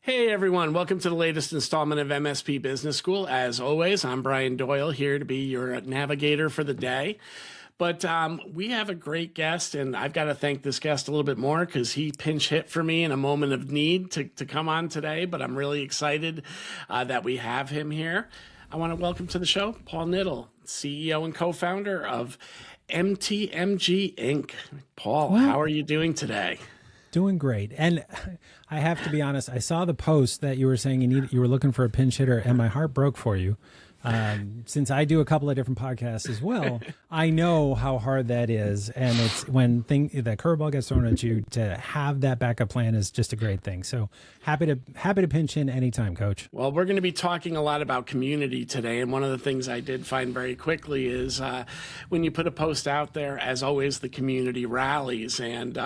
Hey everyone, welcome to the latest installment of MSP Business School. As always, I'm Brian Doyle, here to be your navigator for the day. But we have a great guest, and I've got to thank this guest a little bit more because he pinch hit for me in a moment of need to come on today. But I'm really excited that we have him here. I want to welcome to the show Paul Knittle, CEO and co-founder of MTMG Inc. Paul, how are you doing today? Doing great. And I have to be honest, I saw the post that you were saying you were looking for a pinch hitter, and my heart broke for you. Since I do a couple of different podcasts as well, I know how hard that is. And it's when the curveball gets thrown at you, to have that backup plan is just a great thing. So happy to pinch in anytime, Coach. Well, we're going to be talking a lot about community today. And one of the things I did find very quickly is when you put a post out there, as always, the community rallies. And,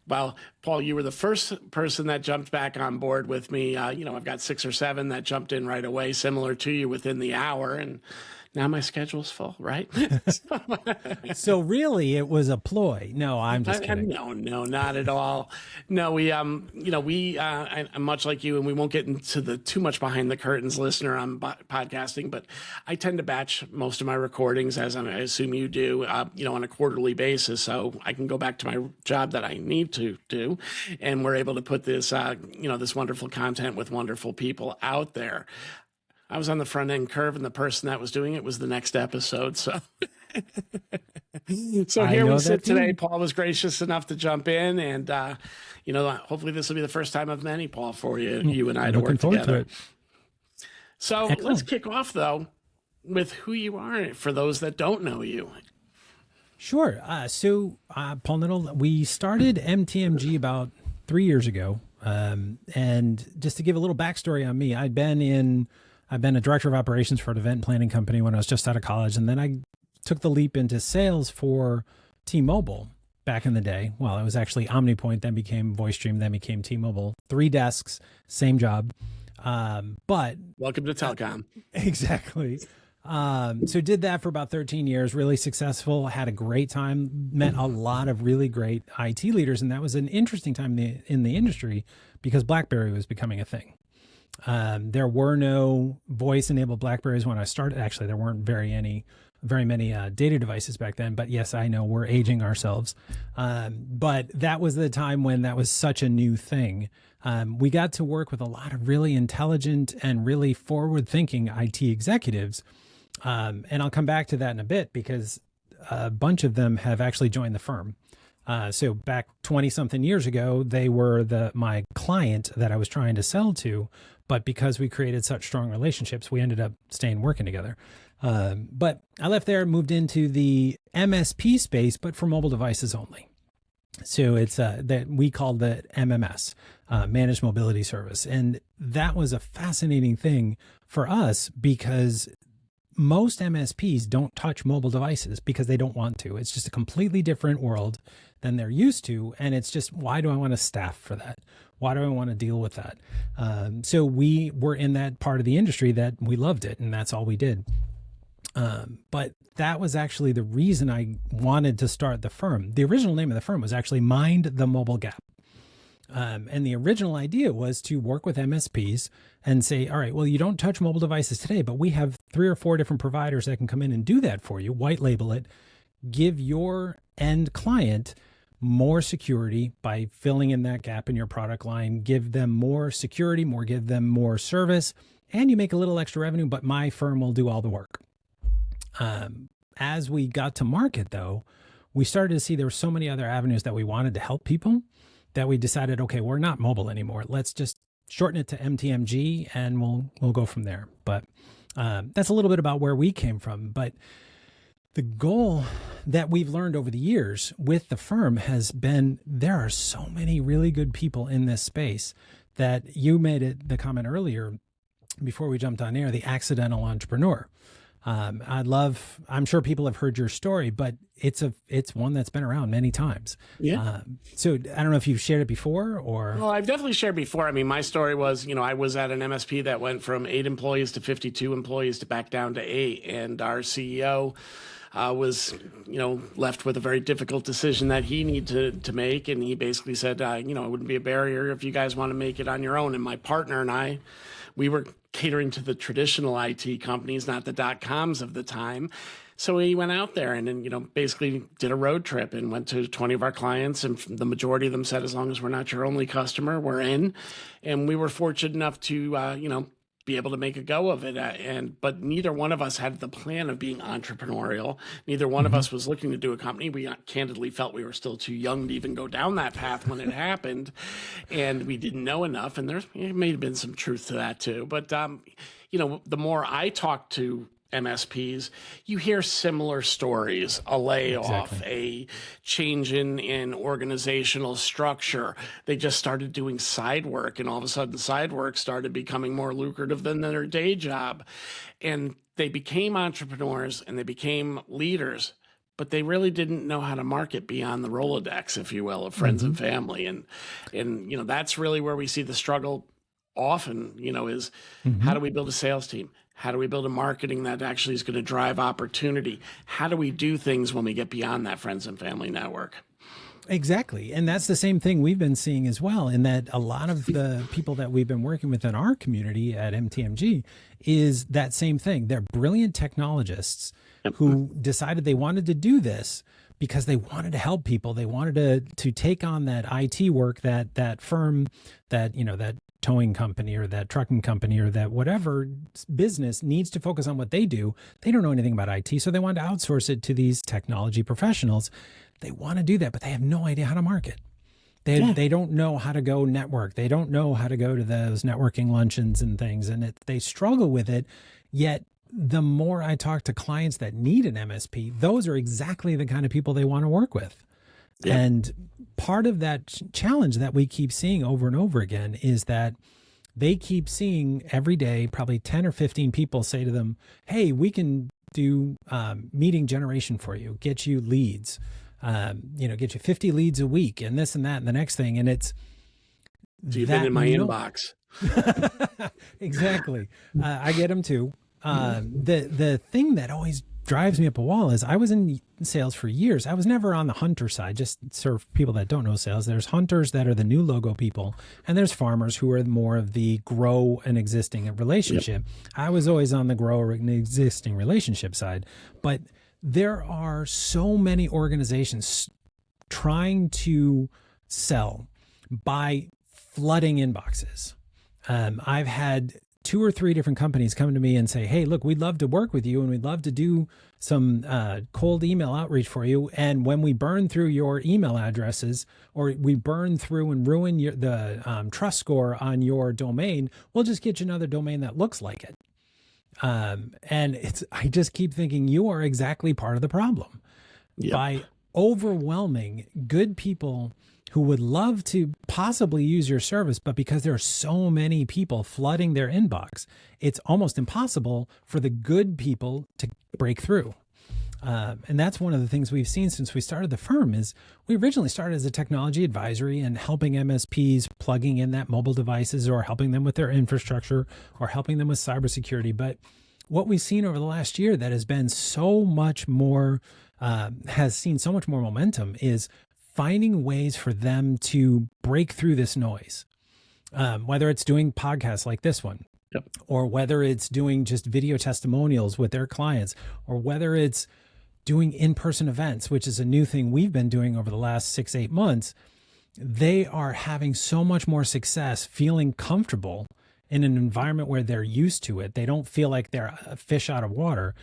well, Paul, you were the first person that jumped back on board with me. I've got 6 or 7 that jumped in right away, similar to you within the hour. And now my schedule's full, right? So really it was a ploy. No, I'm just kidding. No, not at all. No, we I'm much like you, and we won't get into the too much behind the curtains, listener, on podcasting, but I tend to batch most of my recordings, as I assume you do, on a quarterly basis. So I can go back to my job that I need to do. And we're able to put this, this wonderful content with wonderful people out there. I was on the front end curve, and the person that was doing it was the next episode. So, here we sit today. Paul was gracious enough to jump in, and hopefully this will be the first time of many, Paul, for you and I to work together. So let's kick off though with who you are for those that don't know you. Sure. So Paul Knittle, we started MTMG about 3 years ago, and just to give a little backstory on me, I've been a director of operations for an event planning company when I was just out of college. And then I took the leap into sales for T-Mobile back in the day. Well, it was actually OmniPoint, then became VoiceStream, then became T-Mobile. 3 desks, same job. But welcome to telecom. Exactly. So did that for about 13 years, really successful, had a great time, met a lot of really great IT leaders. And that was an interesting time in the industry because BlackBerry was becoming a thing. There were no voice-enabled BlackBerries when I started. Actually, there weren't very many data devices back then. But yes, I know we're aging ourselves. But that was the time when that was such a new thing. We got to work with a lot of really intelligent and really forward-thinking IT executives. And I'll come back to that in a bit because a bunch of them have actually joined the firm. So back 20-something years ago, they were my client that I was trying to sell to, but because we created such strong relationships, we ended up staying working together. But I left there, moved into the MSP space, but for mobile devices only. So it's that we called the MMS, Managed Mobility Service. And that was a fascinating thing for us because most MSPs don't touch mobile devices because they don't want to. It's just a completely different world than they're used to. And it's just, why do I want to staff for that? Why do I want to deal with that? So we were in that part of the industry that we loved it, and that's all we did. But that was actually the reason I wanted to start the firm. The original name of the firm was actually Mind the Mobile Gap. And the original idea was to work with MSPs and say, all right, well, you don't touch mobile devices today, but we have 3 or 4 different providers that can come in and do that for you, white label it, give your end client more security by filling in that gap in your product line, give them more security, give them more service, and you make a little extra revenue, but my firm will do all the work. As we got to market, though, we started to see there were so many other avenues that we wanted to help people that we decided, okay, we're not mobile anymore. Let's just shorten it to MTMG and we'll go from there. But that's a little bit about where we came from. But the goal that we've learned over the years with the firm has been there are so many really good people in this space that you made the comment earlier before we jumped on air, the accidental entrepreneur. I'm sure people have heard your story, but it's one that's been around many times. Yeah. So I don't know if you've shared it before or. Well, I've definitely shared before. I mean, my story was, I was at an MSP that went from 8 employees to 52 employees to back down to 8. And our CEO was, left with a very difficult decision that he needed to make. And he basically said, it wouldn't be a barrier if you guys want to make it on your own. And my partner and I, we were catering to the traditional IT companies, not the .coms of the time. So he went out there and basically did a road trip and went to 20 of our clients. And the majority of them said, as long as we're not your only customer, we're in. And we were fortunate enough to, be able to make a go of it. But neither one of us had the plan of being entrepreneurial. Neither one of us was looking to do a company. We candidly felt we were still too young to even go down that path when it happened. And we didn't know enough. And there may have been some truth to that too. But, the more I talk to MSPs, you hear similar stories, a layoff, a change in organizational structure. They just started doing side work, and all of a sudden side work started becoming more lucrative than their day job. And they became entrepreneurs and they became leaders, but they really didn't know how to market beyond the Rolodex, if you will, of friends and family. And that's really where we see the struggle often, is how do we build a sales team? How do we build a marketing that actually is going to drive opportunity? How do we do things when we get beyond that friends and family network? Exactly. And that's the same thing we've been seeing as well, in that a lot of the people that we've been working with in our community at MTMG is that same thing. They're brilliant technologists who decided they wanted to do this because they wanted to help people. They wanted to take on that IT work that firm, that towing company or that trucking company or that whatever business needs to focus on what they do. They don't know anything about IT, so they want to outsource it to these technology professionals. They want to do that, but they have no idea how to market. They don't know how to go network. They don't know how to go to those networking luncheons and things, and they struggle with it. Yet the more I talk to clients that need an MSP, those are exactly the kind of people they want to work with. Yeah. And part of that challenge that we keep seeing over and over again is that they keep seeing every day, probably 10 or 15 people say to them, hey, we can do meeting generation for you, get you leads, get you 50 leads a week and this and that and the next thing. And it's you've been in my inbox. Exactly. I get them too. The thing that always drives me up a wall is I was in sales for years. I was never on the hunter side, just serve people that don't know sales. There's hunters that are the new logo people, and there's farmers who are more of the grow an existing relationship. Yep. I was always on the grow an existing relationship side, but there are so many organizations trying to sell by flooding inboxes. I've had 2 or 3 different companies come to me and say, hey, look, we'd love to work with you and we'd love to do some cold email outreach for you. And when we burn through your email addresses, or we burn through and ruin the trust score on your domain, we'll just get you another domain that looks like it. And I just keep thinking you are exactly part of the problem. Yep. By overwhelming good people who would love to possibly use your service, but because there are so many people flooding their inbox, it's almost impossible for the good people to break through. And that's one of the things we've seen since we started the firm is we originally started as a technology advisory and helping MSPs plugging in that mobile devices or helping them with their infrastructure or helping them with cybersecurity. But what we've seen over the last year that has been so much more, has seen so much more momentum is finding ways for them to break through this noise, whether it's doing podcasts like this one, yep, or whether it's doing just video testimonials with their clients, or whether it's doing in-person events, which is a new thing we've been doing over the last 6-8 months. They are having so much more success feeling comfortable in an environment where they're used to it. They don't feel like they're a fish out of water.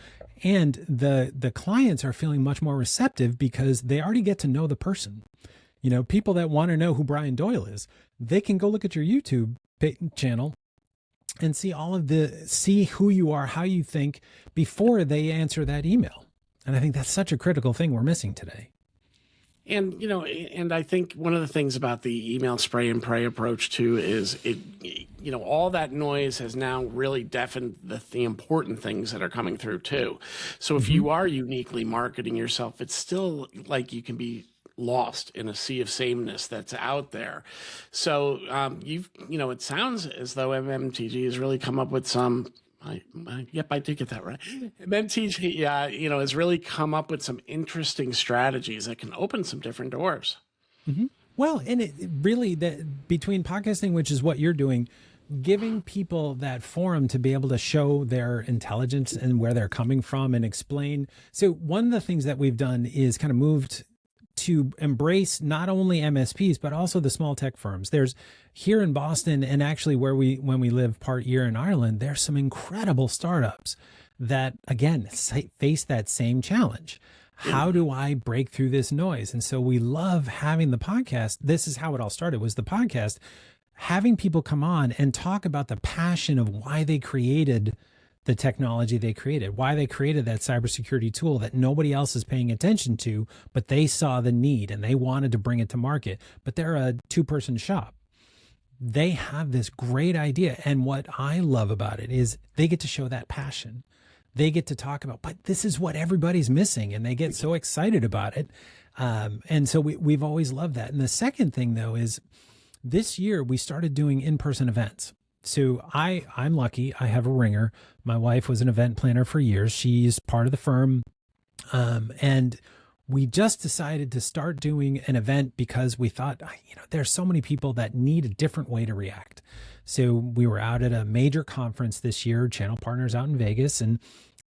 And the clients are feeling much more receptive because they already get to know the person. You know, people that want to know who Brian Doyle is, they can go look at your YouTube channel and see who you are, how you think before they answer that email. And I think that's such a critical thing we're missing today. And, and I think one of the things about the email spray and pray approach too is all that noise has now really deafened the important things that are coming through too. So if you are uniquely marketing yourself, it's still like you can be lost in a sea of sameness that's out there. So it sounds as though MMTG has really come up with some. Yep, I did get that right. MTG, has really come up with some interesting strategies that can open some different doors. Well, and it really, between podcasting, which is what you're doing, giving people that forum to be able to show their intelligence and where they're coming from and explain. So one of the things that we've done is kind of moved to embrace not only MSPs, but also the small tech firms. There's here in Boston, and actually when we live part year in Ireland, there's some incredible startups that, again, face that same challenge. How do I break through this noise? And so we love having the podcast. This is how it all started, was the podcast, having people come on and talk about the passion of why they created the technology they created, why they created that cybersecurity tool that nobody else is paying attention to, but they saw the need and they wanted to bring it to market. But they're a two-person shop. They have this great idea. And what I love about it is they get to show that passion. They get to talk about, but this is what everybody's missing. And they get so excited about it. And so we've always loved that. And the second thing, though, is this year we started doing in-person events. So I'm lucky. I have a ringer. My wife was an event planner for years. She's part of the firm. And we just decided to start doing an event because we thought, there's so many people that need a different way to react. So we were out at a major conference this year, Channel Partners out in Vegas, and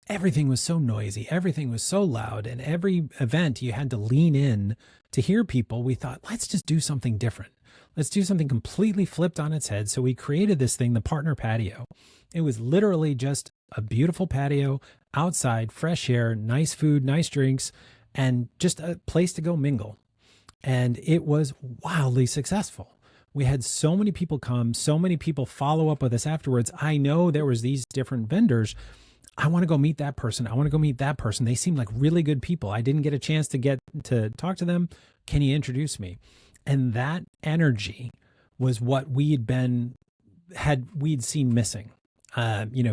everything was so noisy. Everything was so loud. And every event you had to lean in to hear people. We thought, let's just do something different. Let's do something completely flipped on its head. So we created this thing, the Partner Patio. It was literally just a beautiful patio outside, fresh air, nice food, nice drinks, and just a place to go mingle. And it was wildly successful. We had so many people come, so many people follow up with us afterwards. I know there was these different vendors. I want to go meet that person. I want to go meet that person. They seem like really good people. I didn't get a chance to get to talk to them. Can you introduce me? And that energy was what we'd seen missing.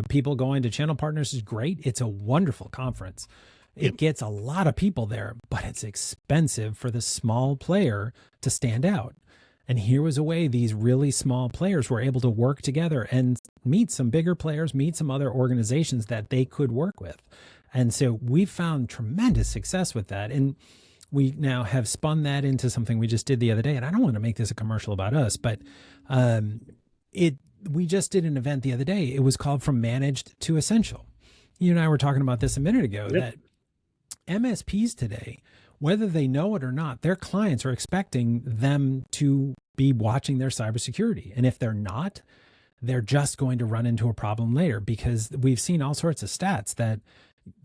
People going to Channel Partners is great. It's a wonderful conference. It gets a lot of people there, but it's expensive for the small player to stand out. And here was a way these really small players were able to work together and meet some bigger players, meet some other organizations that they could work with. And so we found tremendous success with that. And we now have spun that into something we just did the other day. And I don't want to make this a commercial about us, but we just did an event the other day. It was called From Managed to Essential. You and I were talking about this a minute ago, that MSPs today, whether they know it or not, their clients are expecting them to be watching their cybersecurity. And if they're not, they're just going to run into a problem later, because we've seen all sorts of stats that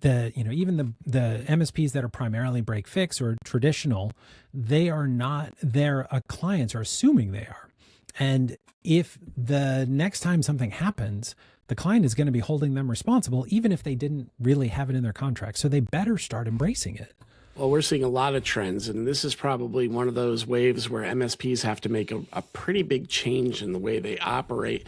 even the MSPs that are primarily break fix or traditional, they are not, their clients are assuming they are. And if the next time something happens, the client is going to be holding them responsible, even if they didn't really have it in their contract. So they better start embracing it. Well, we're seeing a lot of trends, and this is probably one of those waves where MSPs have to make a pretty big change in the way they operate.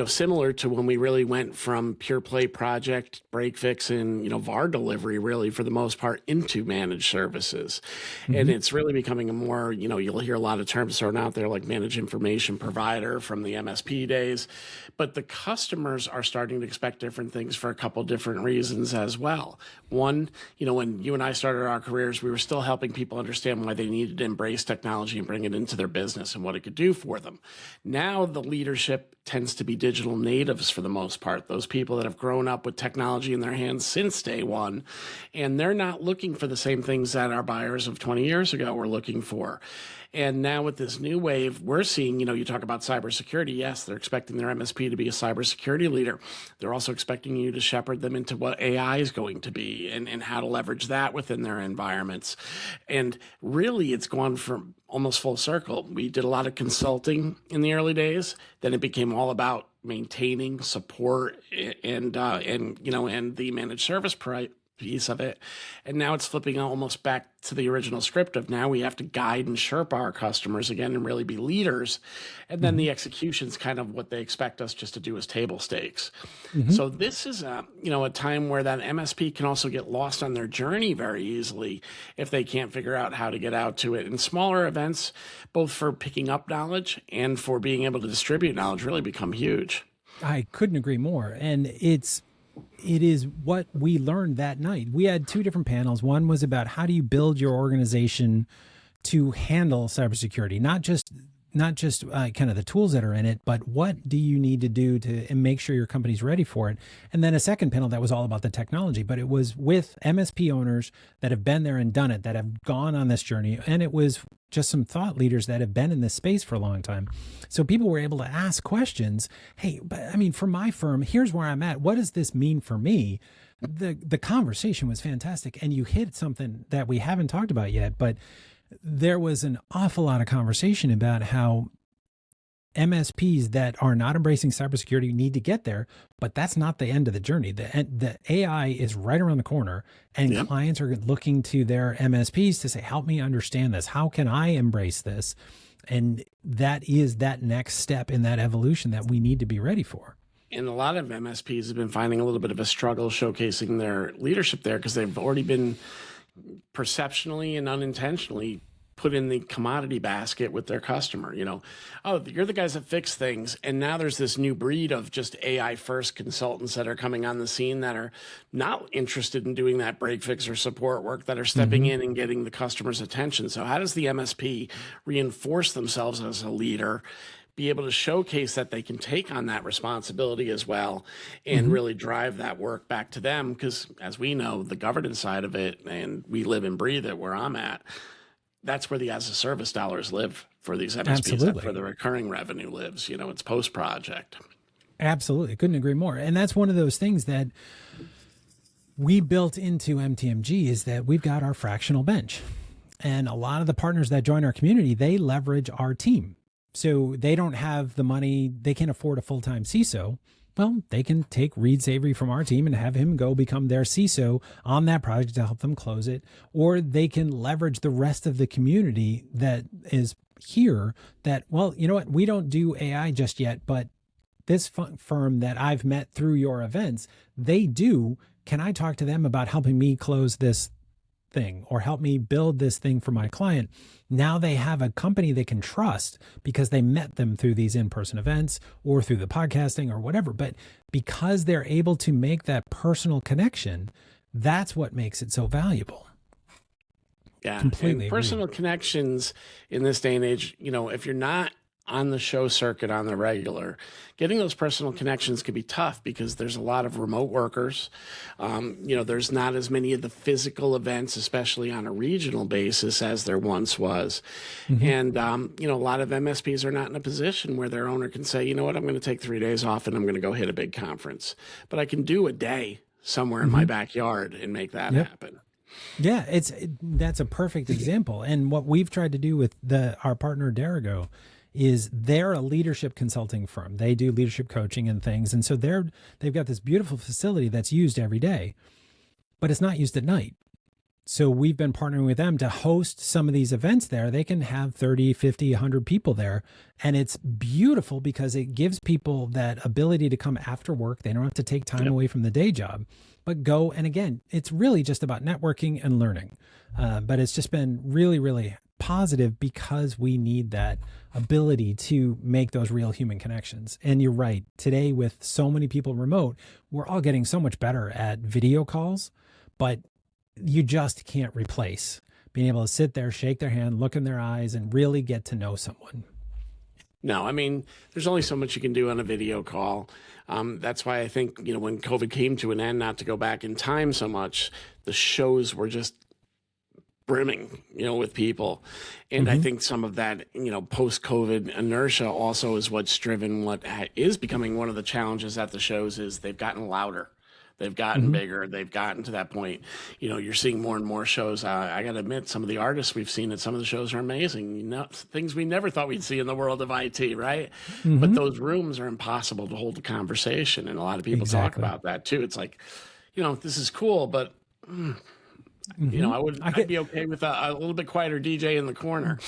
Similar to when we really went from pure play project, break fix, and, VAR delivery, really, for the most part, into managed services. And it's really becoming a more, you'll hear a lot of terms thrown out there like managed information provider from the MSP days. But the customers are starting to expect different things for a couple different reasons as well. One, when you and I started our careers, we were still helping people understand why they needed to embrace technology and bring it into their business and what it could do for them. Now the leadership tends to be digital natives for the most part, those people that have grown up with technology in their hands since day one, and they're not looking for the same things that our buyers of 20 years ago were looking for. And now with this new wave, we're seeing, you talk about cybersecurity. Yes, they're expecting their MSP to be a cybersecurity leader. They're also expecting you to shepherd them into what AI is going to be and how to leverage that within their environments. And really, it's gone from almost full circle. We did a lot of consulting in the early days. Then it became all about maintaining support and the managed service piece of it. And now it's flipping almost back to the original script of now we have to guide and Sherpa our customers again and really be leaders. And then the execution's kind of what they expect us just to do as table stakes. So this is a time where that MSP can also get lost on their journey very easily if they can't figure out how to get out to it. And smaller events, both for picking up knowledge and for being able to distribute knowledge, really become huge. I couldn't agree more. And it is what we learned that night. We had two different panels. One was about how do you build your organization to handle cybersecurity, not just kind of the tools that are in it, but what do you need to do to make sure your company's ready for it? And then a second panel that was all about the technology, but it was with MSP owners that have been there and done it, that have gone on this journey. And it was just some thought leaders that have been in this space for a long time. So people were able to ask questions. Hey, but I mean, for my firm, here's where I'm at. What does this mean for me? The conversation was fantastic. And you hit something that we haven't talked about yet, but there was an awful lot of conversation about how MSPs that are not embracing cybersecurity need to get there, but that's not the end of the journey. The AI is right around the corner, and clients are looking to their MSPs to say, help me understand this. How can I embrace this? And that is that next step in that evolution that we need to be ready for. And a lot of MSPs have been finding a little bit of a struggle showcasing their leadership there because they've already been perceptionally and unintentionally put in the commodity basket with their customer. Oh, you're the guys that fix things. And now there's this new breed of just AI first consultants that are coming on the scene that are not interested in doing that break fix or support work, that are stepping in and getting the customer's attention. So how does the MSP reinforce themselves as a leader, be able to showcase that they can take on that responsibility as well and really drive that work back to them? Because as we know, the governance side of it, and we live and breathe it where I'm at, that's where the as a service dollars live for these MSPs. Absolutely. That's where the recurring revenue lives. It's post-project. Absolutely. Couldn't agree more. And that's one of those things that we built into MTMG is that we've got our fractional bench. And a lot of the partners that join our community, they leverage our team. So they don't have the money, they can't afford a full-time CISO. Well, they can take Reed Savory from our team and have him go become their CISO on that project to help them close it. Or they can leverage the rest of the community that is here that, well, you know what, we don't do AI just yet, but this firm that I've met through your events, they do. Can I talk to them about helping me close this thing or help me build this thing for my client? Now they have a company they can trust because they met them through these in-person events or through the podcasting or whatever. But because they're able to make that personal connection, that's what makes it so valuable. Yeah. Completely and personal agree. connections in this day and age, if you're not on the show circuit on the regular, getting those personal connections can be tough because there's a lot of remote workers. There's not as many of the physical events, especially on a regional basis, as there once was. And, a lot of MSPs are not in a position where their owner can say, you know what, I'm going to take 3 days off and I'm going to go hit a big conference. But I can do a day somewhere in my backyard and make that happen. Yeah, that's a perfect example. And what we've tried to do with our partner Derigo is they're a leadership consulting firm. They do leadership coaching and things. And so they've got this beautiful facility that's used every day, but it's not used at night. So we've been partnering with them to host some of these events there. They can have 30, 50, 100 people there. And it's beautiful because it gives people that ability to come after work. They don't have to take time away from the day job, but go. And again, it's really just about networking and learning. But it's just been really, really positive because we need that ability to make those real human connections. And you're right. Today, with so many people remote, we're all getting so much better at video calls, but you just can't replace being able to sit there, shake their hand, look in their eyes, and really get to know someone. No, I mean, there's only so much you can do on a video call. That's why I think, when COVID came to an end, not to go back in time so much, the shows were just brimming, with people. And I think some of that, post-COVID inertia also is what's driven what is becoming one of the challenges at the shows is they've gotten louder. They've gotten bigger. They've gotten to that point. You're seeing more and more shows. I got to admit, some of the artists we've seen at some of the shows are amazing. Things we never thought we'd see in the world of IT, right? But those rooms are impossible to hold a conversation. And a lot of people talk about that too. It's like, this is cool, but I'd be okay with a little bit quieter DJ in the corner.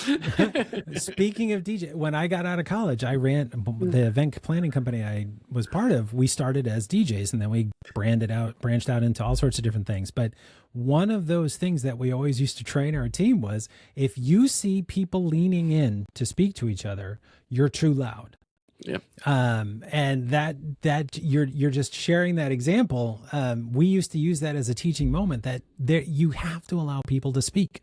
Speaking of DJ, when I got out of college, I ran the event planning company I was part of. We started as DJs, and then we branched out into all sorts of different things. But one of those things that we always used to train our team was, if you see people leaning in to speak to each other, you're too loud. Yep. And that you're just sharing that example. We used to use that as a teaching moment, that you have to allow people to speak.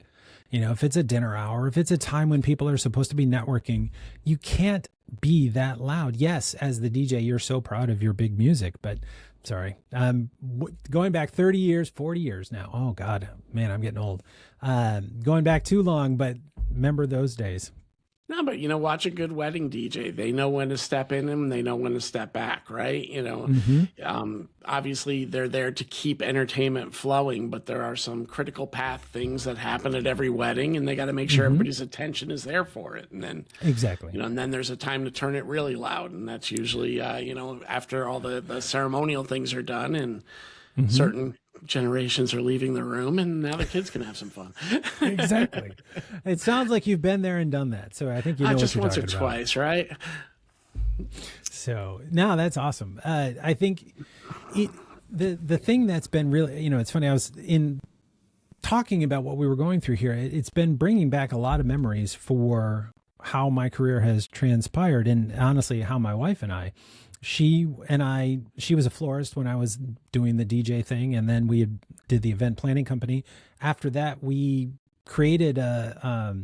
If it's a dinner hour, if it's a time when people are supposed to be networking, you can't be that loud. Yes, as the DJ, you're so proud of your big music, but sorry. Going back 30 years, 40 years now. Oh God, man, I'm getting old. Going back too long, but remember those days. No, but watch a good wedding DJ. They know when to step in and they know when to step back, right? Obviously they're there to keep entertainment flowing, but there are some critical path things that happen at every wedding, and they got to make sure everybody's attention is there for it. And then exactly, and then there's a time to turn it really loud, and that's usually after all the ceremonial things are done and certain generations are leaving the room, and now the kids can have some fun. Exactly. It sounds like you've been there and done that, so I think just once or twice, right? So no, that's awesome. I think the thing that's been really, it's funny. I was talking about what we were going through here. It's been bringing back a lot of memories for how my career has transpired, and honestly, how my wife and I. She was a florist when I was doing the DJ thing, and then we did the event planning company. After that, we created a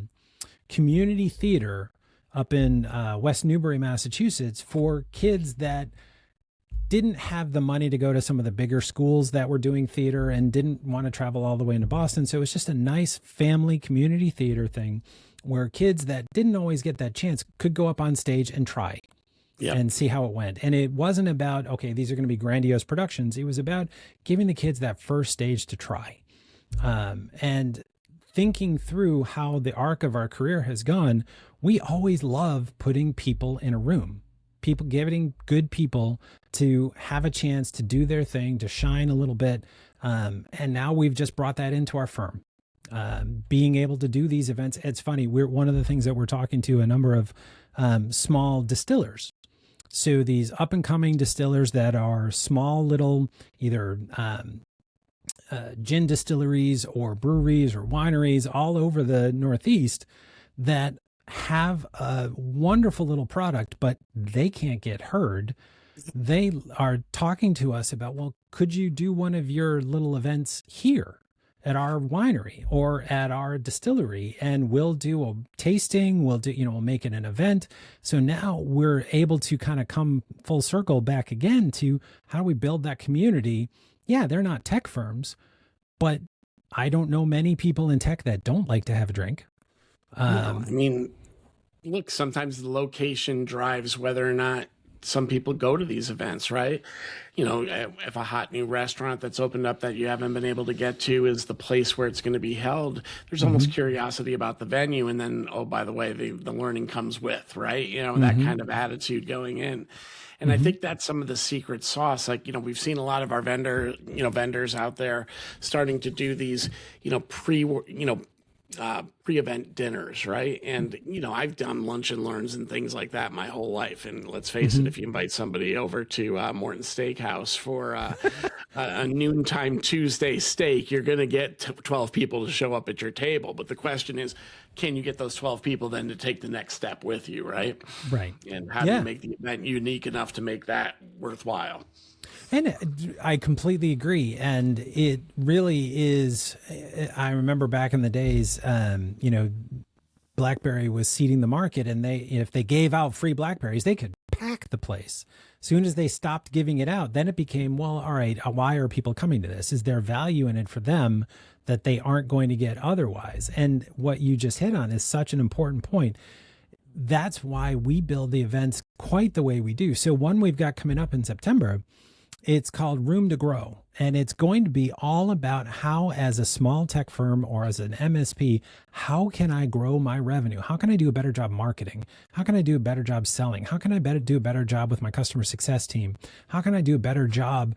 community theater up in West Newbury, Massachusetts, for kids that didn't have the money to go to some of the bigger schools that were doing theater and didn't want to travel all the way into Boston. So it was just a nice family community theater thing where kids that didn't always get that chance could go up on stage and try. Yep. And see how it went. And it wasn't about, okay, these are going to be grandiose productions. It was about giving the kids that first stage to try. And thinking through how the arc of our career has gone, we always love putting people in a room, giving good people to have a chance to do their thing, to shine a little bit. And now we've just brought that into our firm. Being able to do these events. It's funny. One of the things that we're talking to a number of small distillers. So these up and coming distillers that are small little either gin distilleries or breweries or wineries all over the Northeast that have a wonderful little product, but they can't get heard. They are talking to us about, well, could you do one of your little events here at our winery or at our distillery, and we'll do a tasting, we'll make it an event. So now we're able to kind of come full circle back again to how do we build that community? Yeah, they're not tech firms, but I don't know many people in tech that don't like to have a drink. Look, sometimes the location drives whether or not some people go to these events, right? If a hot new restaurant that's opened up that you haven't been able to get to is the place where it's going to be held, there's almost curiosity about the venue. And then, oh, by the way, the learning comes with, right? That kind of attitude going in. And I think that's some of the secret sauce. Like, we've seen a lot of our vendors out there starting to do these, pre-event dinners, right? And, I've done lunch and learns and things like that my whole life. And let's face it, if you invite somebody over to Morton Steakhouse for a noontime Tuesday steak, you're going to get 12 people to show up at your table. But the question is, can you get those 12 people then to take the next step with you, right? Right. And how do you make the event unique enough to make that worthwhile? And I completely agree. And it really is. I remember back in the days, BlackBerry was seeding the market, and if they gave out free BlackBerries, they could pack the place. As soon as they stopped giving it out, then it became, well, all right, why are people coming to this? Is there value in it for them that they aren't going to get otherwise? And what you just hit on is such an important point. That's why we build the events quite the way we do. So one we've got coming up in September, it's called Room to Grow. And it's going to be all about how, as a small tech firm or as an MSP, how can I grow my revenue? How can I do a better job marketing? How can I do a better job selling? How can I do a better job with my customer success team? How can I do a better job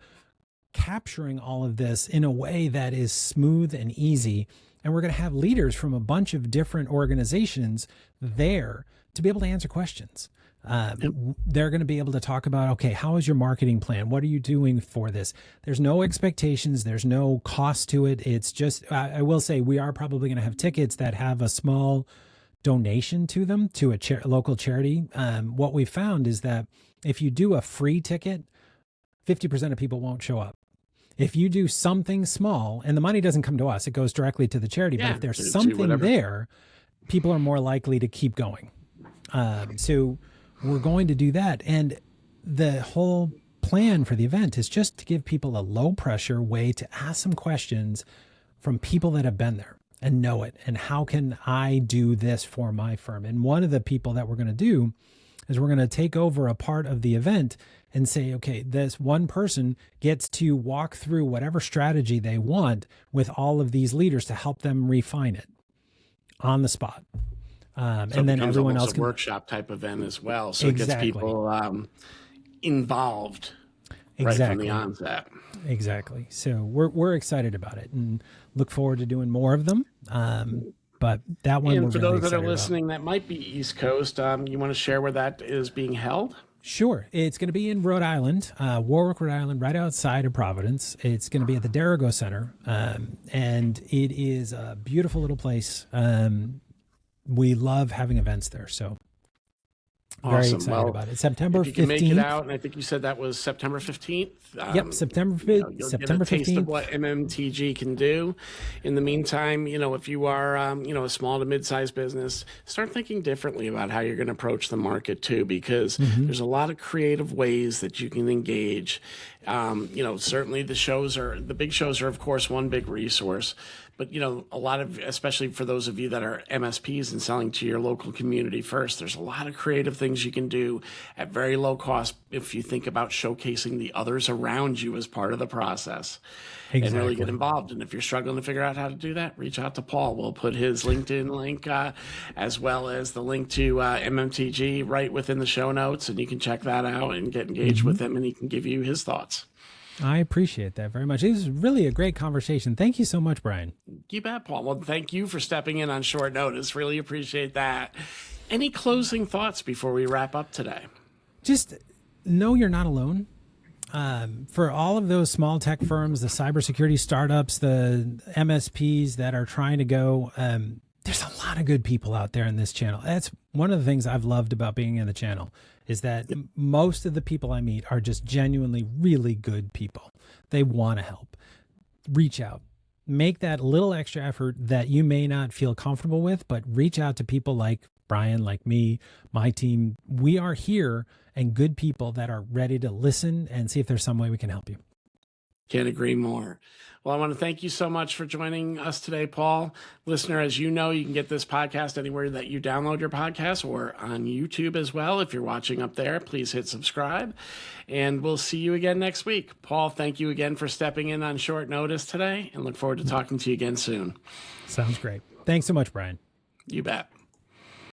capturing all of this in a way that is smooth and easy. And we're going to have leaders from a bunch of different organizations there to be able to answer questions. They're going to be able to talk about, okay, how is your marketing plan? What are you doing for this? There's no expectations. There's no cost to it. It's just, I will say we are probably going to have tickets that have a small donation to them to a local charity. What we found is that if you do a free ticket, 50% of people won't show up. If you do something small, and the money doesn't come to us, it goes directly to the charity. But if there's something there, people are more likely to keep going. So we're going to do that. And the whole plan for the event is just to give people a low pressure way to ask some questions from people that have been there and know it. And how can I do this for my firm? And one of the people that we're going to do is we're going to take over a part of the event and say, okay, this one person gets to walk through whatever strategy they want with all of these leaders to help them refine it on the spot. And then everyone else can, a workshop type event as well. So it gets people involved right from the onset. Exactly. So we're excited about it and look forward to doing more of them. But that one, and for those that are listening that might be East Coast, you want to share where that is being held? Sure. It's going to be in Rhode Island, Warwick, Rhode Island, right outside of Providence. It's going to be at the Derigo Center. And it is a beautiful little place. We love having events there. So very excited about it. September 15th. If you can make it out, and I think you said that was September 15th. Yep, September 15th. You'll get a taste of what MMTG can do. In the meantime, if you are, a small to mid-sized business, start thinking differently about how you're going to approach the market too, because there's a lot of creative ways that you can engage. Certainly the big shows are, of course, one big resource. But, a lot of, especially for those of you that are MSPs and selling to your local community first, there's a lot of creative things you can do at very low cost if you think about showcasing the others around you as part of the process. And really get involved. And if you're struggling to figure out how to do that, reach out to Paul. We'll put his LinkedIn link as well as the link to MMTG right within the show notes. And you can check that out and get engaged with him, and he can give you his thoughts. I appreciate that very much. It was really a great conversation. Thank you so much, Brian. You bet, Paul. Well, thank you for stepping in on short notice. Really appreciate that. Any closing thoughts before we wrap up today? Just know you're not alone. For all of those small tech firms, the cybersecurity startups, the MSPs that are trying to go, there's a lot of good people out there in this channel. That's one of the things I've loved about being in the channel, is that most of the people I meet are just genuinely really good people. They want to help. Reach out. Make that little extra effort that you may not feel comfortable with, but reach out to people like Brian, like me, my team. We are here, and good people that are ready to listen and see if there's some way we can help you. Can't agree more. Well, I want to thank you so much for joining us today, Paul. Listener, as you know, you can get this podcast anywhere that you download your podcast, or on YouTube as well. If you're watching up there, please hit subscribe, and we'll see you again next week. Paul, thank you again for stepping in on short notice today, and look forward to talking to you again soon. Sounds great. Thanks so much, Brian. You bet.